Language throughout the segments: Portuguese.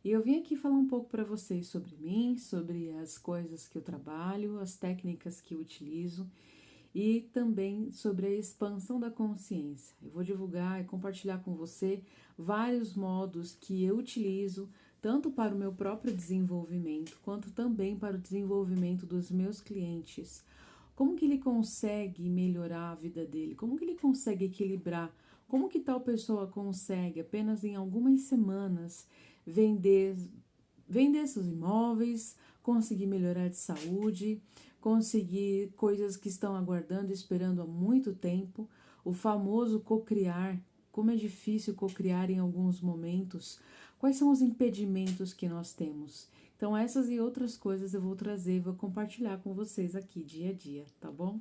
E eu vim aqui falar um pouco para vocês sobre mim, sobre as coisas que eu trabalho, as técnicas que eu utilizo e também sobre a expansão da consciência. Eu vou divulgar e compartilhar com você vários modos que eu utilizo, tanto para o meu próprio desenvolvimento, quanto também para o desenvolvimento dos meus clientes. Como que ele consegue melhorar a vida dele? Como que ele consegue equilibrar? Como que tal pessoa consegue apenas em algumas semanas vender seus imóveis, conseguir melhorar de saúde, conseguir coisas que estão aguardando, esperando há muito tempo, o famoso cocriar, como é difícil cocriar em alguns momentos, quais são os impedimentos que nós temos. Então essas e outras coisas eu vou trazer, vou compartilhar com vocês aqui dia a dia, tá bom?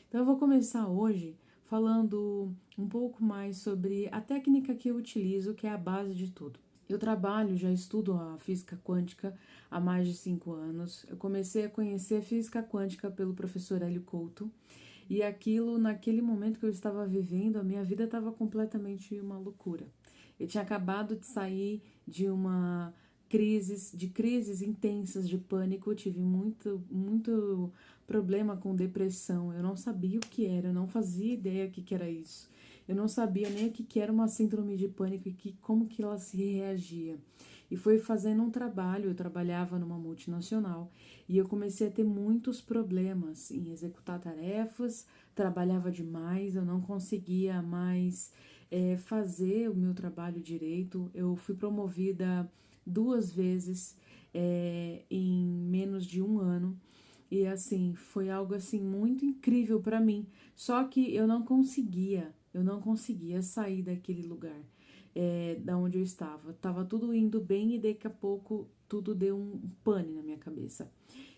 Então eu vou começar hoje falando um pouco mais sobre a técnica que eu utilizo, que é a base de tudo. Eu trabalho, já estudo a física quântica há mais de 5 anos. Eu comecei a conhecer a física quântica pelo professor Hélio Couto. E aquilo, naquele momento que eu estava vivendo, a minha vida estava completamente uma loucura. Eu tinha acabado de sair de uma de crises intensas de pânico, eu tive muito problema com depressão. Eu não sabia o que era, eu não fazia ideia que era isso. Eu não sabia nem o que era uma síndrome de pânico e como que ela se reagia. E foi fazendo um trabalho, eu trabalhava numa multinacional e eu comecei a ter muitos problemas em executar tarefas, trabalhava demais, eu não conseguia mais fazer o meu trabalho direito. Eu fui promovida 2 vezes em menos de um ano. E assim, foi algo assim muito incrível para mim. Só que eu não conseguia sair daquele lugar, da onde eu estava. Tava tudo indo bem e daqui a pouco tudo deu um pane na minha cabeça.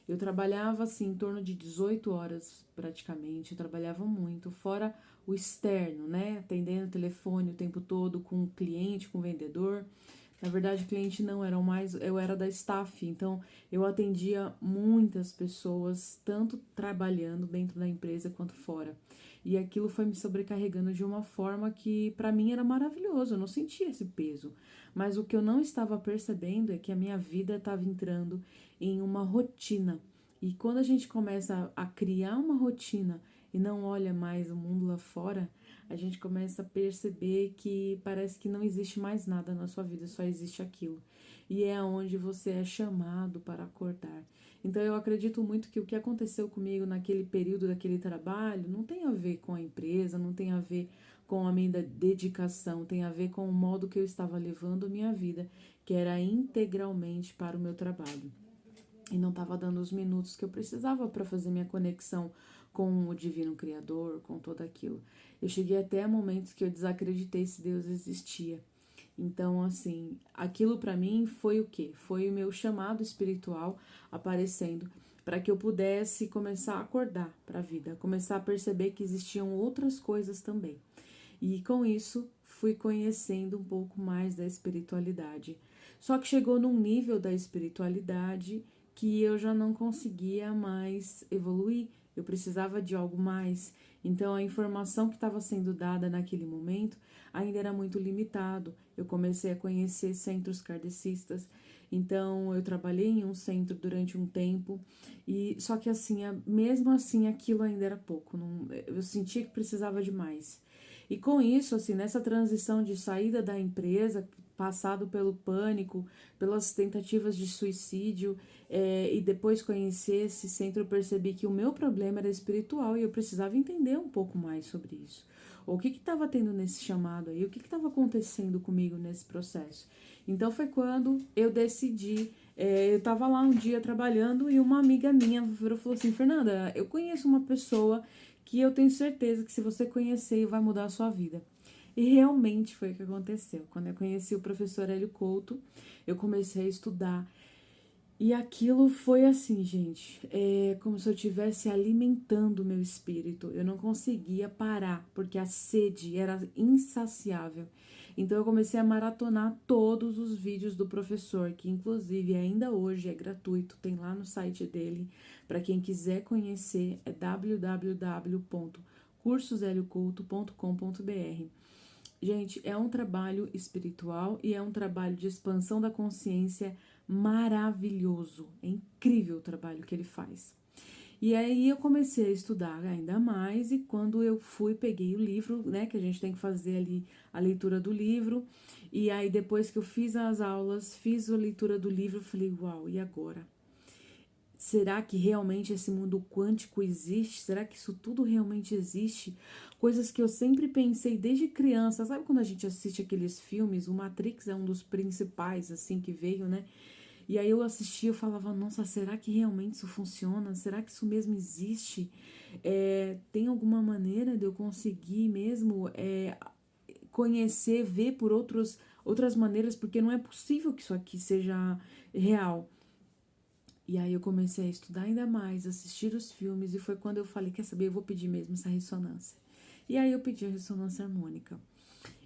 Eu trabalhava assim em torno de 18 horas praticamente, eu trabalhava muito, fora o externo, né? Atendendo o telefone o tempo todo com o cliente, com o vendedor. Na verdade, o cliente não era mais, eu era da staff, então eu atendia muitas pessoas, tanto trabalhando dentro da empresa quanto fora. E aquilo foi me sobrecarregando de uma forma que para mim era maravilhoso, eu não sentia esse peso. Mas o que eu não estava percebendo é que a minha vida estava entrando em uma rotina. E quando a gente começa a criar uma rotina e não olha mais o mundo lá fora, a gente começa a perceber que parece que não existe mais nada na sua vida, só existe aquilo. E é onde você é chamado para acordar. Então eu acredito muito que o que aconteceu comigo naquele período daquele trabalho não tem a ver com a empresa, não tem a ver com a minha dedicação, tem a ver com o modo que eu estava levando a minha vida, que era integralmente para o meu trabalho e não estava dando os minutos que eu precisava para fazer minha conexão com o divino criador, com tudo aquilo. Eu cheguei até a momentos que eu desacreditei se Deus existia. Então, assim, aquilo para mim foi o quê? Foi o meu chamado espiritual aparecendo para que eu pudesse começar a acordar para a vida, começar a perceber que existiam outras coisas também. E com isso, fui conhecendo um pouco mais da espiritualidade. Só que chegou num nível da espiritualidade que eu já não conseguia mais evoluir, eu precisava de algo mais. Então a informação que estava sendo dada naquele momento ainda era muito limitado. Eu comecei a conhecer centros kardecistas, então eu trabalhei em um centro durante um tempo e só que assim, mesmo assim aquilo ainda era pouco, eu sentia que precisava de mais. E com isso, assim, nessa transição de saída da empresa, passado pelo pânico, pelas tentativas de suicídio, e depois conhecer esse centro, eu percebi que o meu problema era espiritual e eu precisava entender um pouco mais sobre isso. O que estava tendo nesse chamado aí, o que estava acontecendo comigo nesse processo. Então foi quando eu decidi, eu estava lá um dia trabalhando e uma amiga minha virou e falou assim, Fernanda, eu conheço uma pessoa que eu tenho certeza que se você conhecer vai mudar a sua vida. E realmente foi o que aconteceu. Quando eu conheci o professor Hélio Couto, eu comecei a estudar. E aquilo foi assim, gente, como se eu estivesse alimentando o meu espírito. Eu não conseguia parar, porque a sede era insaciável. Então eu comecei a maratonar todos os vídeos do professor, que inclusive ainda hoje é gratuito, tem lá no site dele. Para quem quiser conhecer, é www.cursoshelioculto.com.br. Gente, é um trabalho espiritual e é um trabalho de expansão da consciência maravilhoso. É incrível o trabalho que ele faz. E aí eu comecei a estudar ainda mais e quando eu fui, peguei o livro, né, que a gente tem que fazer ali a leitura do livro. E aí depois que eu fiz as aulas, fiz a leitura do livro, eu falei, uau, e agora? Será que realmente esse mundo quântico existe? Será que isso tudo realmente existe? Coisas que eu sempre pensei desde criança. Sabe quando a gente assiste aqueles filmes? O Matrix é um dos principais, assim, que veio, né? E aí eu assistia, eu falava, nossa, será que realmente isso funciona? Será que isso mesmo existe? Tem alguma maneira de eu conseguir mesmo conhecer, ver por outras maneiras? Porque não é possível que isso aqui seja real. E aí eu comecei a estudar ainda mais, assistir os filmes, e foi quando eu falei, quer saber, eu vou pedir mesmo essa ressonância. E aí eu pedi a ressonância harmônica.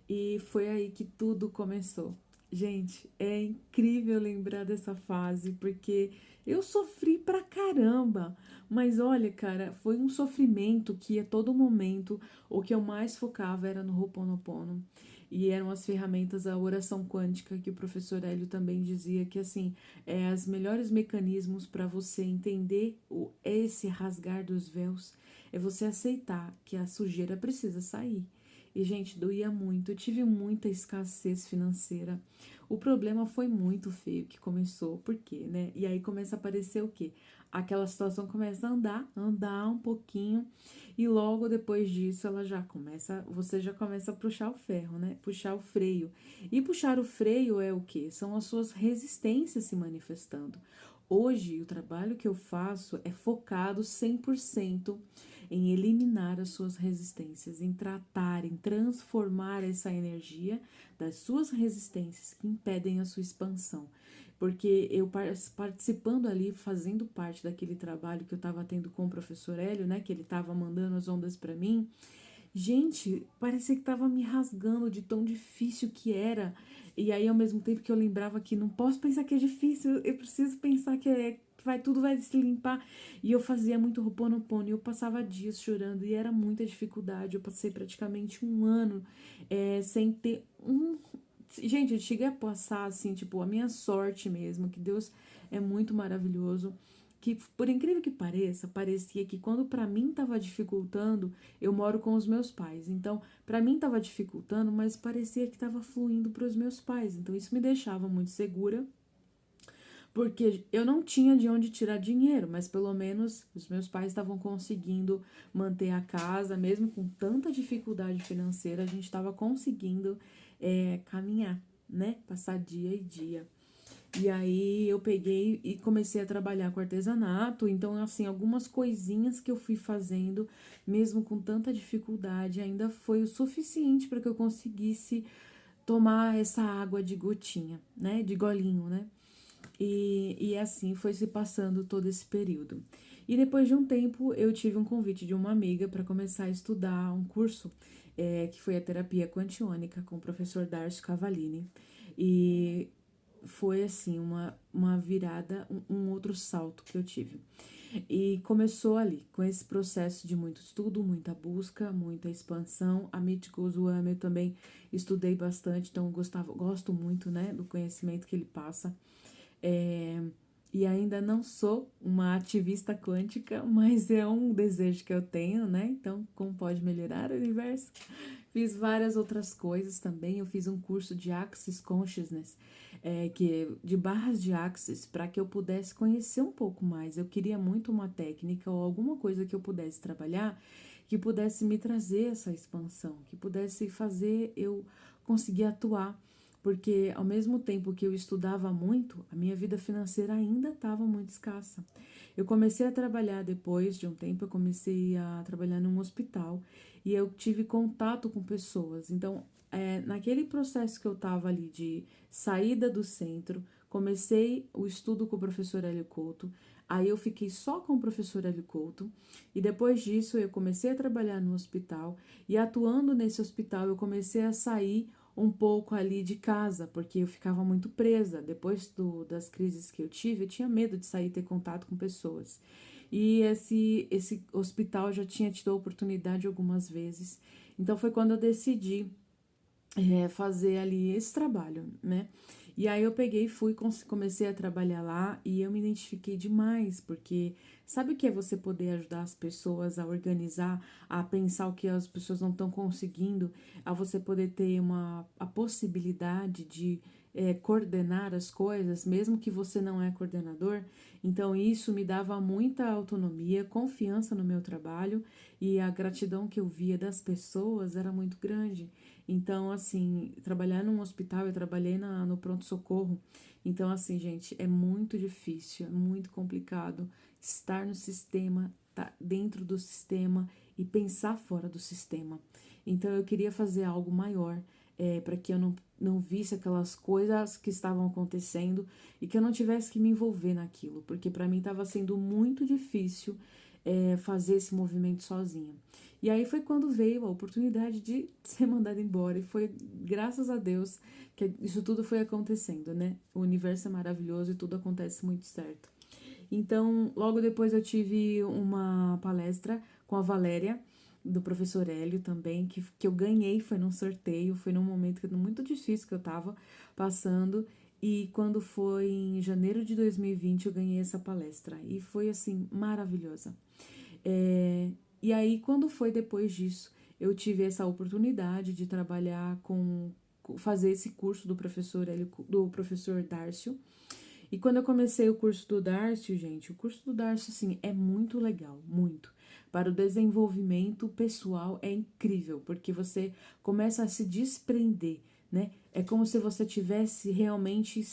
E foi aí que tudo começou. Gente, é incrível lembrar dessa fase, porque eu sofri pra caramba. Mas olha, cara, foi um sofrimento que a todo momento o que eu mais focava era no Ho'oponopono. E eram as ferramentas, a oração quântica, que o professor Hélio também dizia que, assim, os melhores mecanismos para você entender esse rasgar dos véus é você aceitar que a sujeira precisa sair. E, gente, doía muito. Eu tive muita escassez financeira. O problema foi muito feio que começou. Por quê, né? E aí começa a aparecer o quê? Aquela situação começa a andar um pouquinho. E logo depois disso, ela já começa, você já começa a puxar o ferro, né? Puxar o freio. E puxar o freio é o quê? São as suas resistências se manifestando. Hoje, o trabalho que eu faço é focado 100% em eliminar as suas resistências, em tratar, em transformar essa energia das suas resistências que impedem a sua expansão. Porque eu participando ali, fazendo parte daquele trabalho que eu estava tendo com o professor Hélio, né, que ele estava mandando as ondas para mim, gente, parecia que estava me rasgando de tão difícil que era. E aí, ao mesmo tempo que eu lembrava que não posso pensar que é difícil, eu preciso pensar que tudo vai se limpar. E eu fazia muito Ho'oponopono e eu passava dias chorando e era muita dificuldade. Eu passei praticamente um ano sem ter um. Gente, eu cheguei a passar assim, tipo, a minha sorte mesmo, que Deus é muito maravilhoso. Que, por incrível que pareça, parecia que quando para mim estava dificultando, eu moro com os meus pais. Então, para mim estava dificultando, mas parecia que estava fluindo para os meus pais. Então, isso me deixava muito segura, porque eu não tinha de onde tirar dinheiro, mas pelo menos os meus pais estavam conseguindo manter a casa, mesmo com tanta dificuldade financeira, a gente estava conseguindo caminhar, né? Passar dia e dia. E aí eu peguei e comecei a trabalhar com artesanato, então assim, algumas coisinhas que eu fui fazendo, mesmo com tanta dificuldade, ainda foi o suficiente para que eu conseguisse tomar essa água de gotinha, né, de golinho, né? E assim foi se passando todo esse período. E depois de um tempo, eu tive um convite de uma amiga para começar a estudar um curso que foi a terapia quantiônica com o professor Darcio Cavallini. E foi assim uma virada, um outro salto que eu tive. E começou ali, com esse processo de muito estudo, muita busca, muita expansão. A Mítico Zuame eu também estudei bastante, então gosto muito, né, do conhecimento que ele passa. É, e ainda não sou uma ativista quântica, mas é um desejo que eu tenho, né? Então, como pode melhorar o universo? Fiz várias outras coisas também. Eu fiz um curso de Axis Consciousness, de barras de Axis, para que eu pudesse conhecer um pouco mais. Eu queria muito uma técnica ou alguma coisa que eu pudesse trabalhar, que pudesse me trazer essa expansão, que pudesse fazer eu conseguir atuar. Porque ao mesmo tempo que eu estudava muito, a minha vida financeira ainda estava muito escassa. Eu comecei a trabalhar depois de um tempo, eu comecei a trabalhar num hospital e eu tive contato com pessoas. Então, naquele processo que eu estava ali de saída do centro, comecei o estudo com o professor Hélio Couto, aí eu fiquei só com o professor Hélio Couto, e depois disso eu comecei a trabalhar no hospital, e atuando nesse hospital eu comecei a sair um pouco ali de casa, porque eu ficava muito presa. Depois das crises que eu tive, eu tinha medo de sair e ter contato com pessoas. E esse hospital já tinha tido a oportunidade algumas vezes. Então foi quando eu decidi fazer ali esse trabalho, né? E aí eu peguei e fui, comecei a trabalhar lá e eu me identifiquei demais, porque sabe o que é você poder ajudar as pessoas a organizar, a pensar o que as pessoas não estão conseguindo, a você poder ter a possibilidade de coordenar as coisas, mesmo que você não é coordenador. Então isso me dava muita autonomia, confiança no meu trabalho e a gratidão que eu via das pessoas era muito grande. Então, assim, trabalhar num hospital, eu trabalhei no pronto-socorro. Então, assim, gente, é muito difícil, é muito complicado estar no sistema, tá dentro do sistema e pensar fora do sistema. Então, eu queria fazer algo maior, para que eu não visse aquelas coisas que estavam acontecendo e que eu não tivesse que me envolver naquilo, porque para mim estava sendo muito difícil fazer esse movimento sozinha. E aí foi quando veio a oportunidade de ser mandada embora. E foi graças a Deus que isso tudo foi acontecendo, né? O universo é maravilhoso e tudo acontece muito certo. Então, logo depois eu tive uma palestra com a Valéria, do professor Hélio também, que eu ganhei, foi num sorteio, foi num momento muito difícil que eu tava passando. E quando foi em janeiro de 2020, eu ganhei essa palestra. E foi, assim, maravilhosa. É, e aí, quando foi depois disso, eu tive essa oportunidade de trabalhar fazer esse curso do professor Dárcio. E quando eu comecei o curso do Dárcio, gente, o curso do Dárcio, assim, é muito legal, muito. Para o desenvolvimento pessoal é incrível, porque você começa a se desprender, né? É como se você tivesse realmente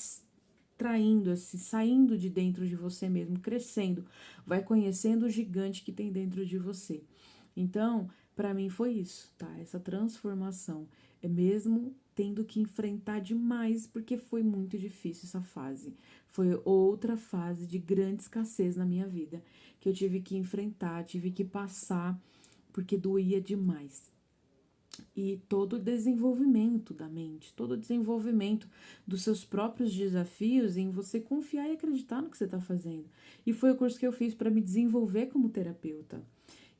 traindo, assim, saindo de dentro de você mesmo, crescendo, vai conhecendo o gigante que tem dentro de você. Então, para mim foi isso, tá? Essa transformação é mesmo tendo que enfrentar demais, porque foi muito difícil essa fase. Foi outra fase de grande escassez na minha vida, que eu tive que enfrentar, tive que passar, porque doía demais. E todo o desenvolvimento da mente, todo o desenvolvimento dos seus próprios desafios em você confiar e acreditar no que você está fazendo. E foi o curso que eu fiz para me desenvolver como terapeuta.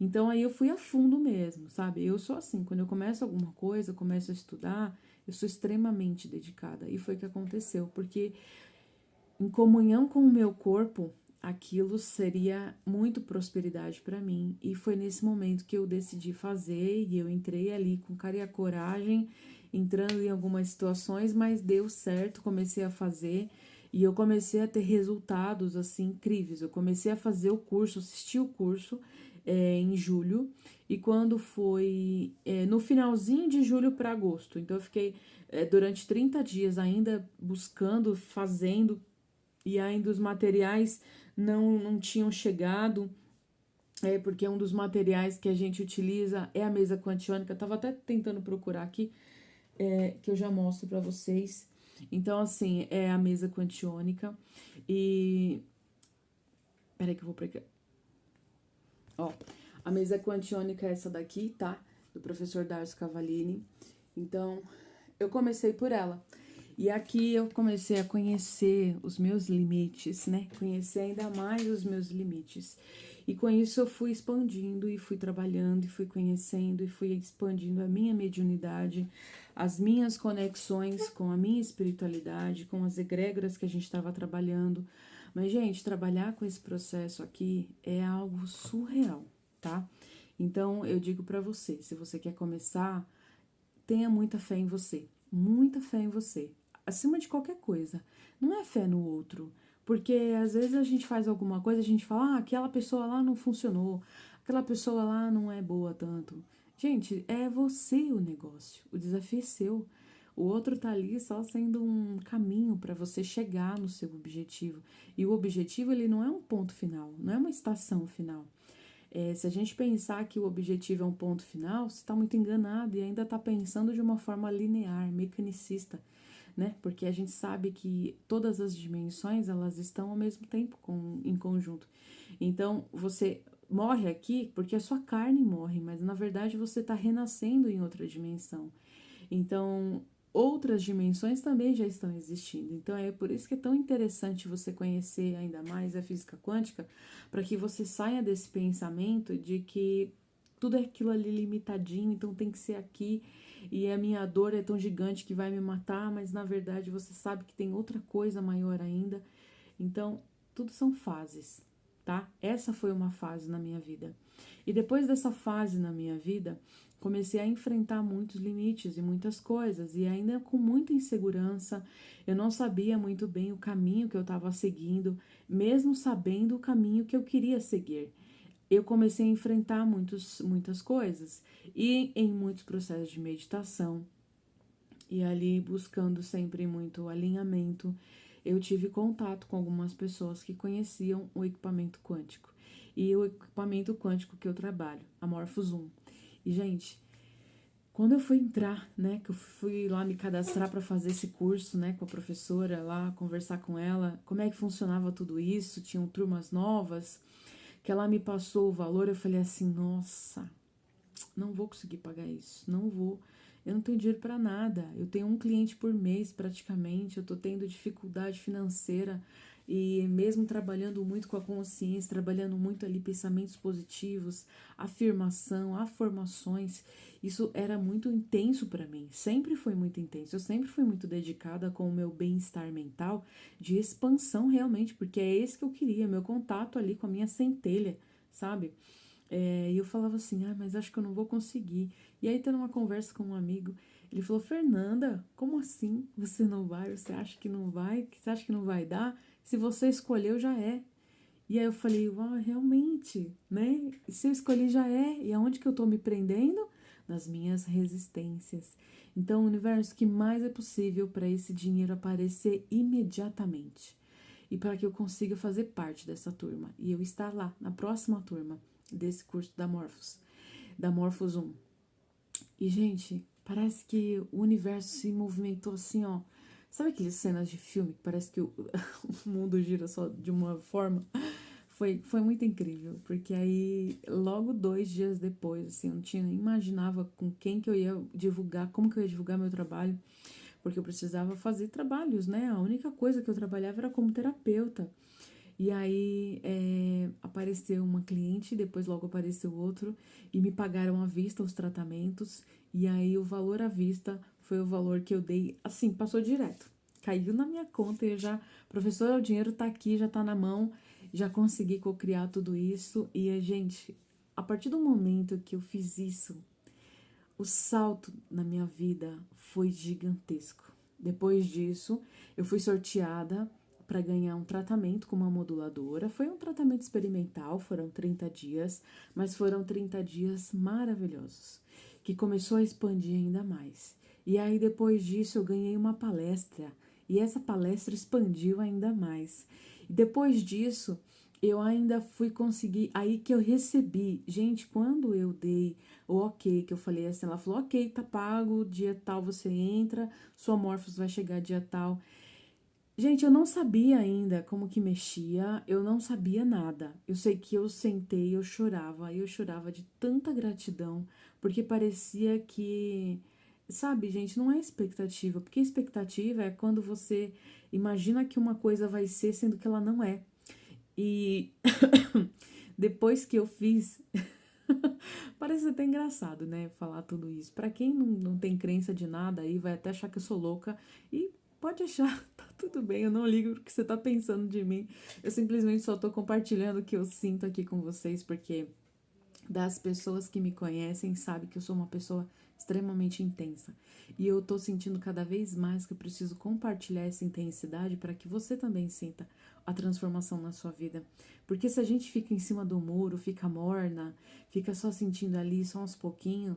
Então aí eu fui a fundo mesmo, sabe? Eu sou assim, quando eu começo alguma coisa, começo a estudar, eu sou extremamente dedicada. E foi o que aconteceu, porque em comunhão com o meu corpo, aquilo seria muito prosperidade para mim. E foi nesse momento que eu decidi fazer e eu entrei ali com cara e a coragem, entrando em algumas situações, mas deu certo, comecei a fazer e eu comecei a ter resultados assim incríveis. Eu comecei a fazer o curso, assisti o curso em julho e quando foi no finalzinho de julho para agosto, então eu fiquei durante 30 dias ainda buscando, fazendo e ainda os materiais não tinham chegado, porque um dos materiais que a gente utiliza é a mesa quantiônica. Eu tava até tentando procurar aqui, que eu já mostro para vocês. Então, assim, é a mesa quantiônica. E. Peraí que eu vou pegar. Ó, a mesa quantiônica é essa daqui, tá? Do professor Darcio Cavallini. Então, eu comecei por ela. E aqui eu comecei a conhecer os meus limites, né? Conhecer ainda mais os meus limites. E com isso eu fui expandindo e fui trabalhando e fui conhecendo e fui expandindo a minha mediunidade, as minhas conexões com a minha espiritualidade, com as egrégoras que a gente estava trabalhando. Mas, gente, trabalhar com esse processo aqui é algo surreal, tá? Então, eu digo para você, se você quer começar, tenha muita fé em você, muita fé em você, acima de qualquer coisa. Não é fé no outro, porque às vezes a gente faz alguma coisa, a gente fala, aquela pessoa lá não funcionou, aquela pessoa lá não é boa tanto. Gente, é você o negócio, o desafio é seu. O outro tá ali só sendo um caminho para você chegar no seu objetivo. E o objetivo, ele não é um ponto final, não é uma estação final. Se a gente pensar que o objetivo é um ponto final, você está muito enganado e ainda está pensando de uma forma linear, mecanicista, né? Porque a gente sabe que todas as dimensões, elas estão ao mesmo tempo em conjunto. Então, você morre aqui porque a sua carne morre, mas na verdade você está renascendo em outra dimensão. Então, outras dimensões também já estão existindo. Então, é por isso que é tão interessante você conhecer ainda mais a física quântica, para que você saia desse pensamento de que tudo é aquilo ali limitadinho, então tem que ser aqui. e a minha dor é tão gigante que vai me matar, mas na verdade você sabe que tem outra coisa maior ainda. Então, tudo são fases, tá? Essa foi uma fase na minha vida. E depois dessa fase na minha vida, comecei a enfrentar muitos limites e muitas coisas, e ainda com muita insegurança, eu não sabia muito bem o caminho que eu estava seguindo, mesmo sabendo o caminho que eu queria seguir. Eu comecei a enfrentar muitas coisas, e em muitos processos de meditação, e ali buscando sempre muito alinhamento, eu tive contato com algumas pessoas que conheciam o equipamento quântico. E o equipamento quântico que eu trabalho, a Morphos 1. E, gente, quando eu fui entrar, né, que eu fui lá me cadastrar para fazer esse curso, né, com a professora lá, conversar com ela, como é que funcionava tudo isso, tinham turmas novas, que ela me passou o valor, eu falei assim, nossa, não vou conseguir pagar isso, não vou. Eu não tenho dinheiro para nada. Eu tenho um cliente por mês praticamente. Eu tô tendo dificuldade financeira e mesmo trabalhando muito com a consciência, trabalhando muito ali pensamentos positivos, afirmação, afirmações, isso era muito intenso para mim. Sempre foi muito intenso. Eu sempre fui muito dedicada com o meu bem-estar mental, de expansão realmente, porque é esse que eu queria, meu contato ali com a minha centelha, sabe? E eu falava assim, mas acho que eu não vou conseguir. E aí, tendo uma conversa com um amigo, ele falou, Fernanda, como assim você não vai? Você acha que não vai? Você acha que não vai dar? Se você escolheu, já é. E aí eu falei, uau, realmente, né? E se eu escolhi, já é. E aonde que eu tô me prendendo? Nas minhas resistências. Então, o universo, o que mais é possível para esse dinheiro aparecer imediatamente? E para que eu consiga fazer parte dessa turma. E eu estar lá, na próxima turma desse curso da Morphos 1. E, gente, parece que o universo se movimentou assim, ó. Sabe aquelas cenas de filme que parece que o, o mundo gira só de uma forma? Foi muito incrível, porque aí, logo 2 dias depois, assim, eu não tinha nem imaginava com quem que eu ia divulgar, como que eu ia divulgar meu trabalho, porque eu precisava fazer trabalhos, né? A única coisa que eu trabalhava era como terapeuta. E aí apareceu uma cliente, depois logo apareceu outro, e me pagaram à vista os tratamentos, e aí o valor à vista foi o valor que eu dei, assim, passou direto. Caiu na minha conta e eu já, professora, o dinheiro tá aqui, já tá na mão, já consegui cocriar tudo isso. E, gente, a partir do momento que eu fiz isso, o salto na minha vida foi gigantesco. Depois disso, eu fui sorteada para ganhar um tratamento com uma moduladora. Foi um tratamento experimental, foram 30 dias, mas foram 30 dias maravilhosos, que começou a expandir ainda mais. E aí, depois disso, eu ganhei uma palestra, e essa palestra expandiu ainda mais. E depois disso, eu ainda fui conseguir, aí que eu recebi, gente, quando eu dei o ok, que eu falei assim, ela falou, ok, tá pago, dia tal você entra, sua Morphos vai chegar dia tal. Gente, eu não sabia ainda como que mexia, eu não sabia nada. Eu sei que eu sentei, eu chorava de tanta gratidão, porque parecia que, sabe, gente, não é expectativa, porque expectativa é quando você imagina que uma coisa vai ser, sendo que ela não é. E depois que eu fiz, parece até engraçado, né, falar tudo isso. Pra quem não tem crença de nada aí, vai até achar que eu sou louca e pode achar, tá tudo bem, eu não ligo o que você tá pensando de mim. Eu simplesmente só tô compartilhando o que eu sinto aqui com vocês, porque das pessoas que me conhecem sabem que eu sou uma pessoa extremamente intensa. E eu tô sentindo cada vez mais que eu preciso compartilhar essa intensidade para que você também sinta a transformação na sua vida. Porque se a gente fica em cima do muro, fica morna, fica só sentindo ali, só uns pouquinhos,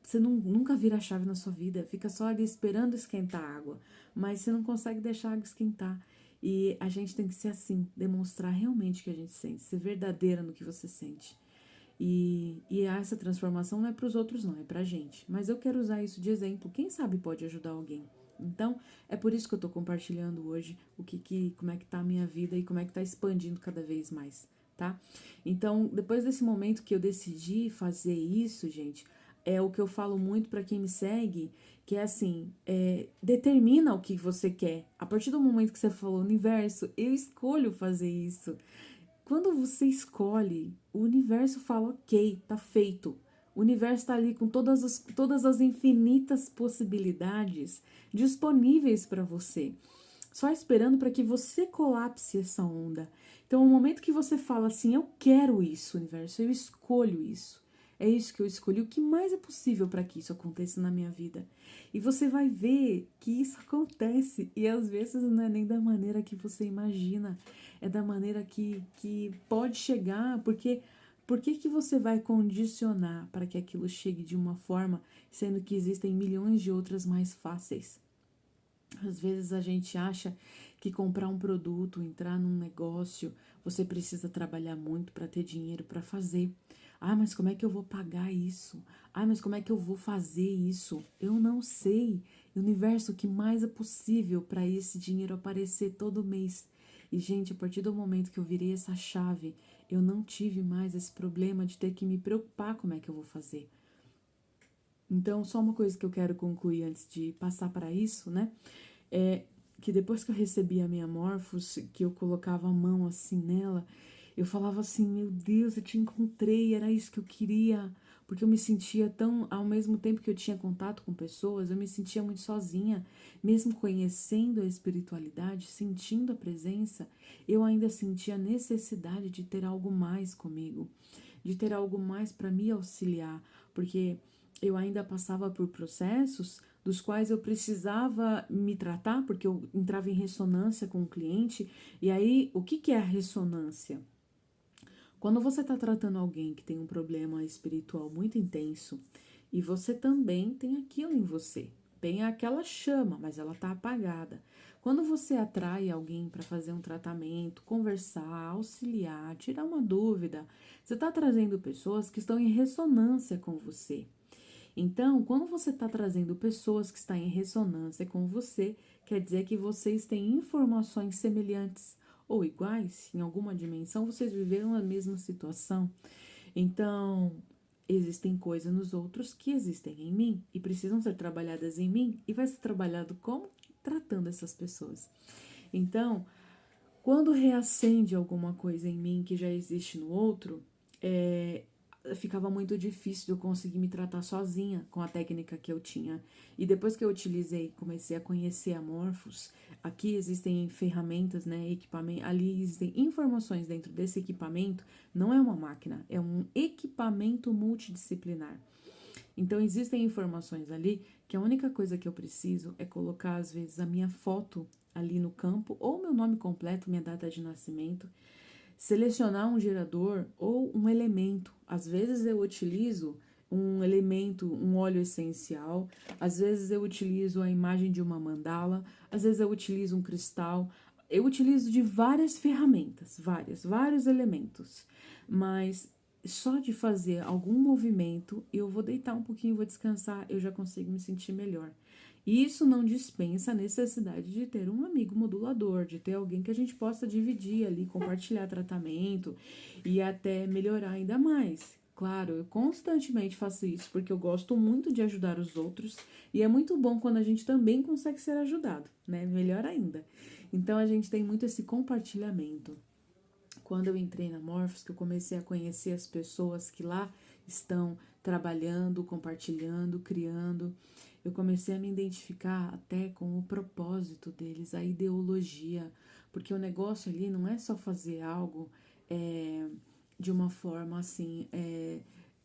você nunca vira a chave na sua vida, fica só ali esperando esquentar a água, mas você não consegue deixar a água esquentar. E a gente tem que ser assim, demonstrar realmente o que a gente sente, ser verdadeira no que você sente. E essa transformação não é para os outros, não, é para a gente. Mas eu quero usar isso de exemplo. Quem sabe pode ajudar alguém. Então, é por isso que eu tô compartilhando hoje como é que tá a minha vida e como é que tá expandindo cada vez mais, tá? Então, depois desse momento que eu decidi fazer isso, gente, é o que eu falo muito para quem me segue, que é assim, determina o que você quer. A partir do momento que você falou, universo, eu escolho fazer isso. Quando você escolhe, o universo fala, ok, tá feito. O universo está ali com todas as infinitas possibilidades disponíveis para você, só esperando para que você colapse essa onda. Então, o momento que você fala assim, eu quero isso, universo, eu escolho isso. É isso que eu escolhi, o que mais é possível para que isso aconteça na minha vida. E você vai ver que isso acontece. E às vezes não é nem da maneira que você imagina, é da maneira que pode chegar, porque por que você vai condicionar para que aquilo chegue de uma forma, sendo que existem milhões de outras mais fáceis? Às vezes a gente acha que comprar um produto, entrar num negócio, você precisa trabalhar muito para ter dinheiro para fazer. Ah, mas como é que eu vou pagar isso? Ah, mas como é que eu vou fazer isso? Eu não sei. Universo, o que mais é possível para esse dinheiro aparecer todo mês? E, gente, a partir do momento que eu virei essa chave, eu não tive mais esse problema de ter que me preocupar como é que eu vou fazer. Então, só uma coisa que eu quero concluir antes de passar para isso, né? É que depois que eu recebi a minha Morphos, que eu colocava a mão assim nela, eu falava assim, meu Deus, eu te encontrei, era isso que eu queria, porque eu me sentia tão, ao mesmo tempo que eu tinha contato com pessoas, eu me sentia muito sozinha, mesmo conhecendo a espiritualidade, sentindo a presença, eu ainda sentia a necessidade de ter algo mais comigo, de ter algo mais para me auxiliar, porque eu ainda passava por processos dos quais eu precisava me tratar, porque eu entrava em ressonância com o cliente. E aí, o que é a ressonância? Quando você está tratando alguém que tem um problema espiritual muito intenso e você também tem aquilo em você, tem aquela chama, mas ela está apagada. Quando você atrai alguém para fazer um tratamento, conversar, auxiliar, tirar uma dúvida, você está trazendo pessoas que estão em ressonância com você. Então, quando você está trazendo pessoas que estão em ressonância com você, quer dizer que vocês têm informações semelhantes ou iguais, em alguma dimensão, vocês viveram a mesma situação. Então, existem coisas nos outros que existem em mim e precisam ser trabalhadas em mim, e vai ser trabalhado como? Tratando essas pessoas. Então, quando reacende alguma coisa em mim que já existe no outro, ficava muito difícil de eu conseguir me tratar sozinha com a técnica que eu tinha. E depois que eu utilizei, comecei a conhecer a Morphos, aqui existem ferramentas, né, equipamento, ali existem informações dentro desse equipamento, não é uma máquina, é um equipamento multidisciplinar. Então existem informações ali que a única coisa que eu preciso é colocar às vezes a minha foto ali no campo ou meu nome completo, minha data de nascimento, selecionar um gerador ou um elemento. Às vezes eu utilizo um elemento, um óleo essencial, às vezes eu utilizo a imagem de uma mandala, às vezes eu utilizo um cristal. Eu utilizo de várias ferramentas, vários elementos, mas só de fazer algum movimento, eu vou deitar um pouquinho, vou descansar, eu já consigo me sentir melhor. E isso não dispensa a necessidade de ter um amigo modulador, de ter alguém que a gente possa dividir ali, compartilhar tratamento e até melhorar ainda mais. Claro, eu constantemente faço isso porque eu gosto muito de ajudar os outros e é muito bom quando a gente também consegue ser ajudado, né? Melhor ainda. Então a gente tem muito esse compartilhamento. Quando eu entrei na Morphos, que eu comecei a conhecer as pessoas que lá estão trabalhando, compartilhando, criando, eu comecei a me identificar até com o propósito deles, a ideologia, porque o negócio ali não é só fazer algo de uma forma assim.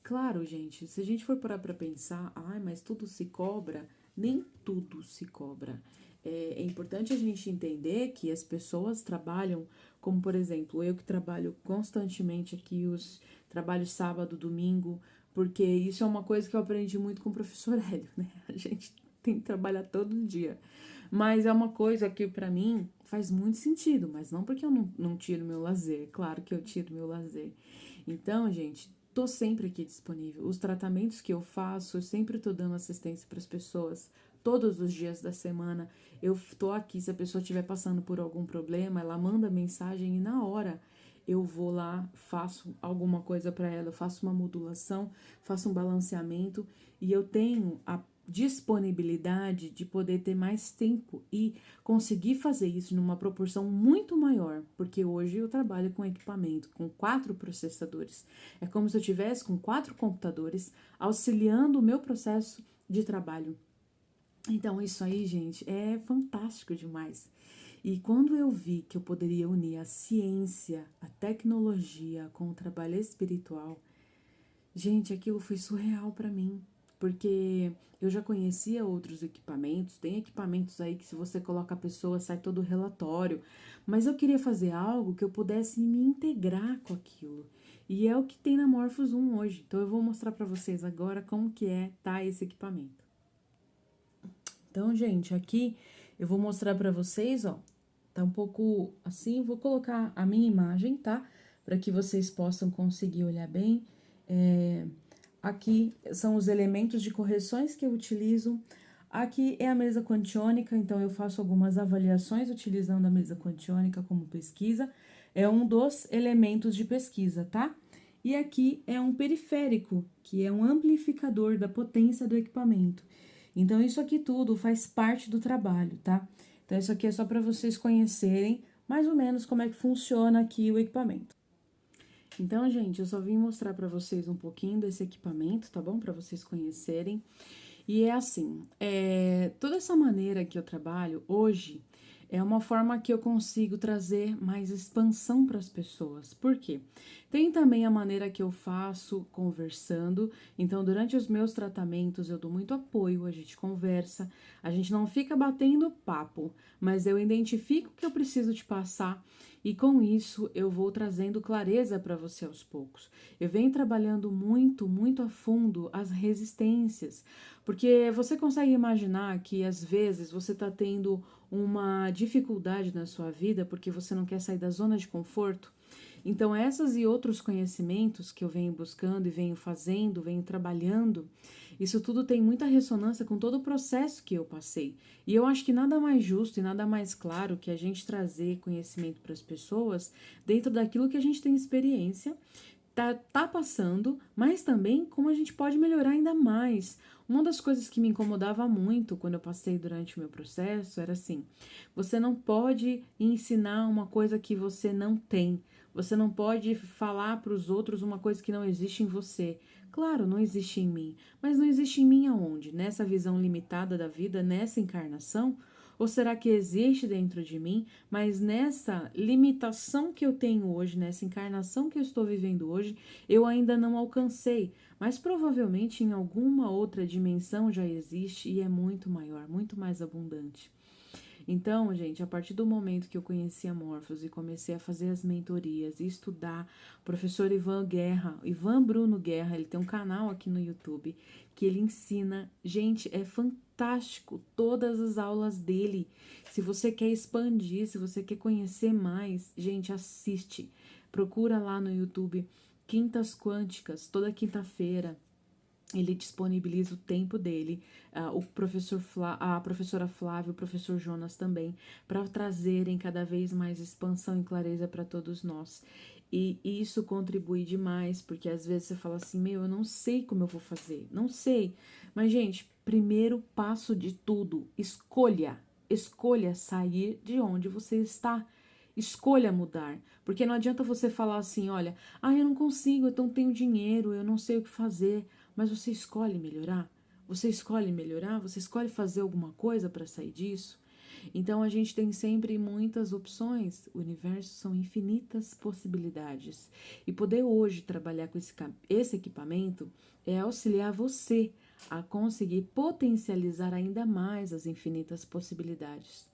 Claro, gente, se a gente for parar para pensar, ai, mas tudo se cobra, nem tudo se cobra. É importante a gente entender que as pessoas trabalham, como por exemplo, eu que trabalho constantemente aqui, trabalho sábado, domingo, porque isso é uma coisa que eu aprendi muito com o professor Hélio, né? A gente tem que trabalhar todo dia. Mas é uma coisa que para mim faz muito sentido, mas não porque eu não tiro meu lazer, claro que eu tiro meu lazer. Então, gente, tô sempre aqui disponível. Os tratamentos que eu faço, eu sempre tô dando assistência para as pessoas, todos os dias da semana. Eu tô aqui, se a pessoa estiver passando por algum problema, ela manda mensagem e na hora eu vou lá, faço alguma coisa para ela, eu faço uma modulação, faço um balanceamento e eu tenho disponibilidade de poder ter mais tempo e conseguir fazer isso numa proporção muito maior, porque hoje eu trabalho com equipamento, com 4 processadores. É como se eu tivesse com 4 computadores auxiliando o meu processo de trabalho. Então, isso aí, gente, é fantástico demais. E quando eu vi que eu poderia unir a ciência, a tecnologia com o trabalho espiritual, gente, aquilo foi surreal para mim, porque eu já conhecia outros equipamentos, tem equipamentos aí que se você coloca a pessoa sai todo o relatório, mas eu queria fazer algo que eu pudesse me integrar com aquilo. E é o que tem na Morphos 1 hoje. Então eu vou mostrar para vocês agora como que tá esse equipamento. Então, gente, aqui eu vou mostrar para vocês, ó, tá um pouco assim, vou colocar a minha imagem, tá? Para que vocês possam conseguir olhar bem. Aqui são os elementos de correções que eu utilizo. Aqui é a mesa quantiônica, então eu faço algumas avaliações utilizando a mesa quantiônica como pesquisa. É um dos elementos de pesquisa, tá? E aqui é um periférico, que é um amplificador da potência do equipamento. Então, isso aqui tudo faz parte do trabalho, tá? Então, isso aqui é só para vocês conhecerem mais ou menos como é que funciona aqui o equipamento. Então, gente, eu só vim mostrar para vocês um pouquinho desse equipamento, tá bom? Para vocês conhecerem. E é assim, toda essa maneira que eu trabalho hoje é uma forma que eu consigo trazer mais expansão para as pessoas. Por quê? Tem também a maneira que eu faço conversando. Então, durante os meus tratamentos, eu dou muito apoio, a gente conversa, a gente não fica batendo papo, mas eu identifico o que eu preciso te passar. E com isso eu vou trazendo clareza para você aos poucos. Eu venho trabalhando muito, muito a fundo as resistências, porque você consegue imaginar que às vezes você está tendo uma dificuldade na sua vida porque você não quer sair da zona de conforto? Então, essas e outros conhecimentos que eu venho buscando e venho fazendo, venho trabalhando, isso tudo tem muita ressonância com todo o processo que eu passei. E eu acho que nada mais justo e nada mais claro que a gente trazer conhecimento para as pessoas dentro daquilo que a gente tem experiência, tá passando, mas também como a gente pode melhorar ainda mais. Uma das coisas que me incomodava muito quando eu passei durante o meu processo era assim: você não pode ensinar uma coisa que você não tem. Você não pode falar para os outros uma coisa que não existe em você. Claro, não existe em mim, mas não existe em mim aonde? Nessa visão limitada da vida, nessa encarnação? Ou será que existe dentro de mim, mas nessa limitação que eu tenho hoje, nessa encarnação que eu estou vivendo hoje, eu ainda não alcancei? Mas provavelmente em alguma outra dimensão já existe e é muito maior, muito mais abundante. Então, gente, a partir do momento que eu conheci a Morphos e comecei a fazer as mentorias e estudar, o professor Ivan Guerra, Ivan Bruno Guerra, ele tem um canal aqui no YouTube que ele ensina, gente, é fantástico todas as aulas dele. Se você quer expandir, se você quer conhecer mais, gente, assiste. Procura lá no YouTube Quintas Quânticas, toda quinta-feira ele disponibiliza o tempo dele, a professora Flávia, o professor Jonas também, para trazerem cada vez mais expansão e clareza para todos nós. E isso contribui demais, porque às vezes você fala assim, eu não sei como eu vou fazer, não sei. Mas, gente, primeiro passo de tudo, escolha sair de onde você está. Escolha mudar, porque não adianta você falar assim, olha, eu não consigo, eu não tenho dinheiro, eu não sei o que fazer. Mas você escolhe melhorar? Você escolhe melhorar? Você escolhe fazer alguma coisa para sair disso? Então a gente tem sempre muitas opções. O universo são infinitas possibilidades. E poder hoje trabalhar com esse equipamento é auxiliar você a conseguir potencializar ainda mais as infinitas possibilidades.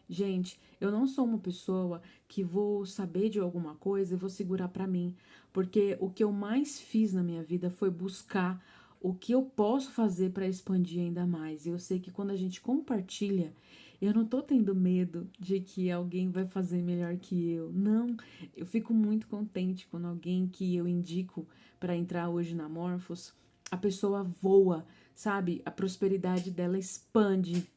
Gente, eu não sou uma pessoa que vou saber de alguma coisa e vou segurar para mim, porque o que eu mais fiz na minha vida foi buscar o que eu posso fazer para expandir ainda mais. E eu sei que quando a gente compartilha, eu não tô tendo medo de que alguém vai fazer melhor que eu. Não, eu fico muito contente quando alguém que eu indico para entrar hoje na Morphos, a pessoa voa, sabe? A prosperidade dela expande,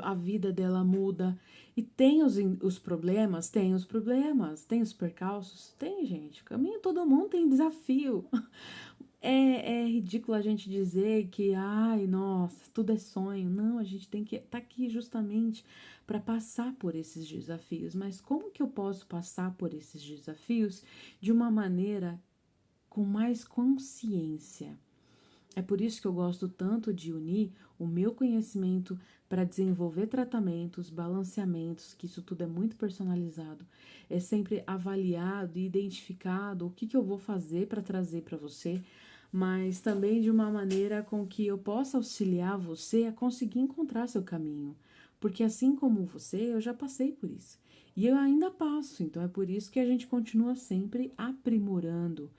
a vida dela muda. E tem os problemas? Tem os problemas. Tem os percalços? Tem, gente. Caminho todo mundo tem desafio. É ridículo a gente dizer que, ai, nossa, tudo é sonho. Não, a gente tem que estar aqui justamente para passar por esses desafios. Mas como que eu posso passar por esses desafios de uma maneira com mais consciência? É por isso que eu gosto tanto de unir o meu conhecimento para desenvolver tratamentos, balanceamentos, que isso tudo é muito personalizado. É sempre avaliado e identificado o que eu vou fazer para trazer para você, mas também de uma maneira com que eu possa auxiliar você a conseguir encontrar seu caminho. Porque assim como você, eu já passei por isso. E eu ainda passo, então é por isso que a gente continua sempre aprimorando.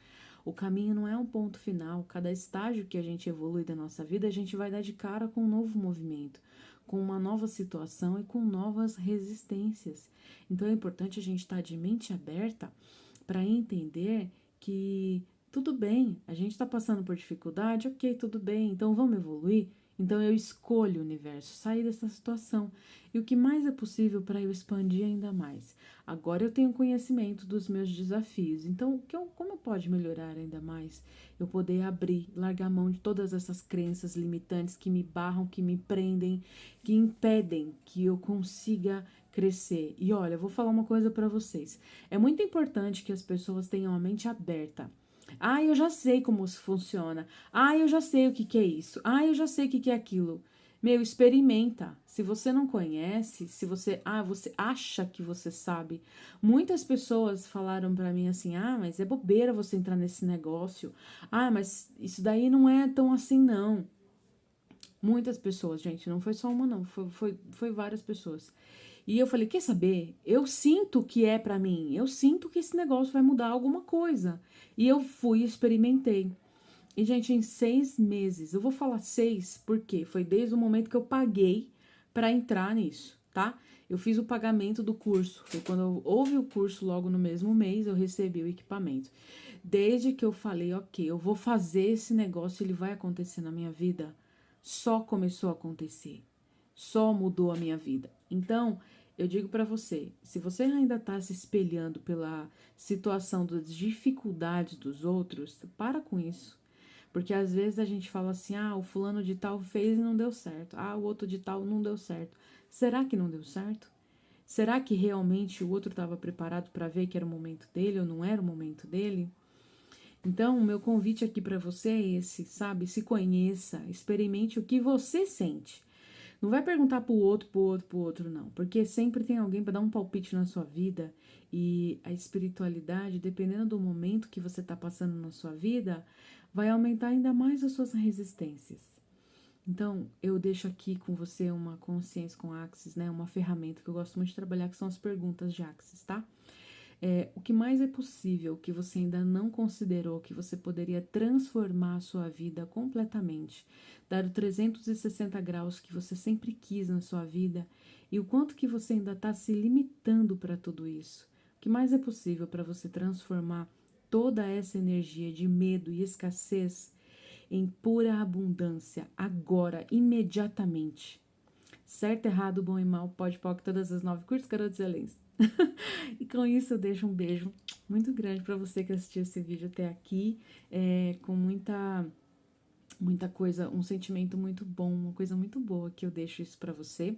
O caminho não é um ponto final. Cada estágio que a gente evolui da nossa vida, a gente vai dar de cara com um novo movimento, com uma nova situação e com novas resistências. Então é importante a gente estar de mente aberta para entender que tudo bem, a gente está passando por dificuldade, ok, tudo bem, então vamos evoluir. Então eu escolho o universo, sair dessa situação. E o que mais é possível para eu expandir ainda mais? Agora eu tenho conhecimento dos meus desafios. Então, como eu posso melhorar ainda mais? Eu poder abrir, largar mão de todas essas crenças limitantes que me barram, que me prendem, que impedem que eu consiga crescer. E olha, eu vou falar uma coisa para vocês. É muito importante que as pessoas tenham a mente aberta. Ah, eu já sei como isso funciona. Ah, eu já sei o que que é isso. Ah, eu já sei o que que é aquilo. Meu, experimenta. Se você não conhece, se você acha que você sabe. Muitas pessoas falaram pra mim assim: "Ah, mas é bobeira você entrar nesse negócio. Ah, mas isso daí não é tão assim não". Muitas pessoas, gente, não foi só uma não, foi várias pessoas. E eu falei: "Quer saber? Eu sinto que é pra mim. Eu sinto que esse negócio vai mudar alguma coisa". E eu fui e experimentei. E, gente, em 6 meses, eu vou falar 6 porque foi desde o momento que eu paguei para entrar nisso, tá? Eu fiz o pagamento do curso. Foi quando houve o curso, logo no mesmo mês, eu recebi o equipamento. Desde que eu falei, ok, eu vou fazer esse negócio, ele vai acontecer na minha vida, só começou a acontecer. Só mudou a minha vida. Então, eu digo para você, se você ainda tá se espelhando pela situação das dificuldades dos outros, para com isso. Porque às vezes a gente fala assim: ah, o fulano de tal fez e não deu certo. Ah, o outro de tal não deu certo. Será que não deu certo? Será que realmente o outro estava preparado para ver que era o momento dele ou não era o momento dele? Então, o meu convite aqui para você é esse, sabe? Se conheça, experimente o que você sente. Não vai perguntar pro outro, pro outro, pro outro, não. Porque sempre tem alguém para dar um palpite na sua vida. E a espiritualidade, dependendo do momento que você tá passando na sua vida, vai aumentar ainda mais as suas resistências. Então, eu deixo aqui com você uma consciência com Axis, né? Uma ferramenta que eu gosto muito de trabalhar, que são as perguntas de Axis, tá? O que mais é possível que você ainda não considerou que você poderia transformar a sua vida completamente, dar o 360 graus que você sempre quis na sua vida e o quanto que você ainda está se limitando para tudo isso? O que mais é possível para você transformar toda essa energia de medo e escassez em pura abundância, agora, imediatamente? Certo, errado, bom e mal, pode, todas as 9 cursos, garotos excelentes. E com isso eu deixo um beijo muito grande para você que assistiu esse vídeo até aqui, com muita coisa, um sentimento muito bom, uma coisa muito boa que eu deixo isso para você.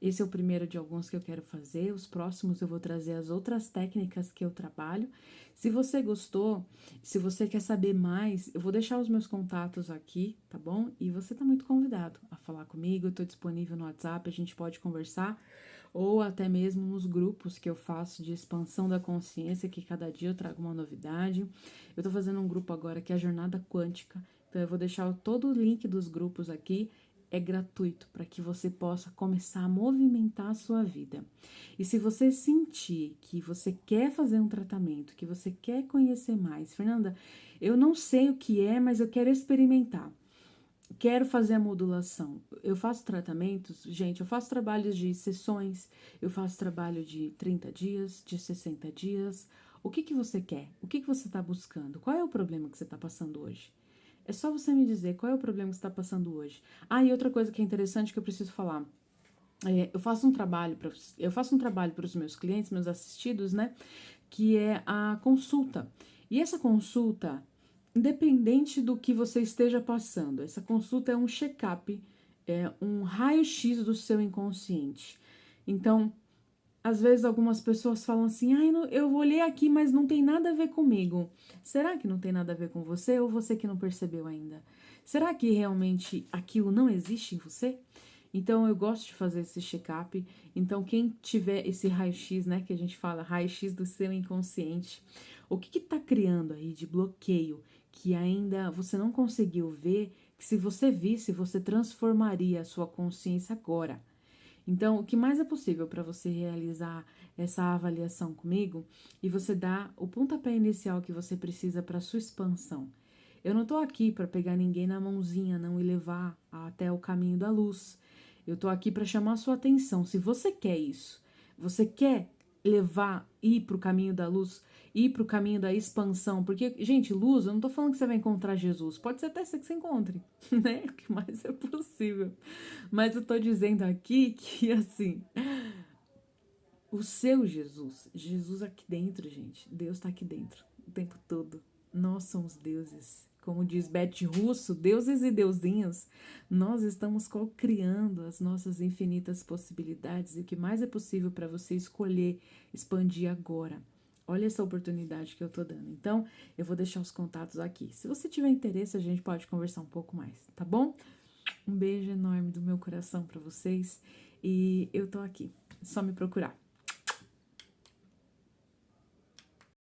Esse é o primeiro de alguns que eu quero fazer. Os próximos eu vou trazer as outras técnicas que eu trabalho. Se você gostou, se você quer saber mais, eu vou deixar os meus contatos aqui, tá bom? E você tá muito convidado a falar comigo. Eu tô disponível no WhatsApp, a gente pode conversar, ou até mesmo nos grupos que eu faço de expansão da consciência, que cada dia eu trago uma novidade. Eu tô fazendo um grupo agora que é a Jornada Quântica. Então eu vou deixar todo o link dos grupos aqui, é gratuito para que você possa começar a movimentar a sua vida. E se você sentir que você quer fazer um tratamento, que você quer conhecer mais, Fernanda, eu não sei o que é, mas eu quero experimentar. Quero fazer a modulação. Eu faço tratamentos, gente, eu faço trabalhos de sessões, eu faço trabalho de 30 dias, de 60 dias. O que você quer? O que você está buscando? Qual é o problema que você está passando hoje? É só você me dizer qual é o problema que você está passando hoje. Ah, e outra coisa que é interessante que eu preciso falar. Eu faço um trabalho para os meus clientes, meus assistidos, né? Que é a consulta. E essa consulta independente do que você esteja passando, essa consulta é um check-up, é um raio-x do seu inconsciente. Então, às vezes algumas pessoas falam assim, ai, eu olhei aqui, mas não tem nada a ver comigo. Será que não tem nada a ver com você ou você que não percebeu ainda? Será que realmente aquilo não existe em você? Então eu gosto de fazer esse check-up. Então quem tiver esse raio-x, né, que a gente fala, raio-x do seu inconsciente, o que tá criando aí de bloqueio que ainda você não conseguiu ver, que se você visse, você transformaria a sua consciência agora. Então, o que mais é possível para você realizar essa avaliação comigo e você dar o pontapé inicial que você precisa para sua expansão. Eu não estou aqui para pegar ninguém na mãozinha, não, e levar até o caminho da luz. Eu estou aqui para chamar a sua atenção. Se você quer isso, você quer levar, ir para o caminho da luz, ir para o caminho da expansão, porque, gente, luz, eu não estou falando que você vai encontrar Jesus, pode ser até ser que você encontre, né? O que mais é possível. Mas eu tô dizendo aqui que, assim, o seu Jesus, Jesus aqui dentro, gente, Deus tá aqui dentro o tempo todo. Nós somos deuses. Como diz Beth Russo, deuses e deusinhas, nós estamos co-criando as nossas infinitas possibilidades e o que mais é possível para você escolher expandir agora. Olha essa oportunidade que eu tô dando. Então, eu vou deixar os contatos aqui. Se você tiver interesse, a gente pode conversar um pouco mais, tá bom? Um beijo enorme do meu coração para vocês e eu tô aqui. É só me procurar.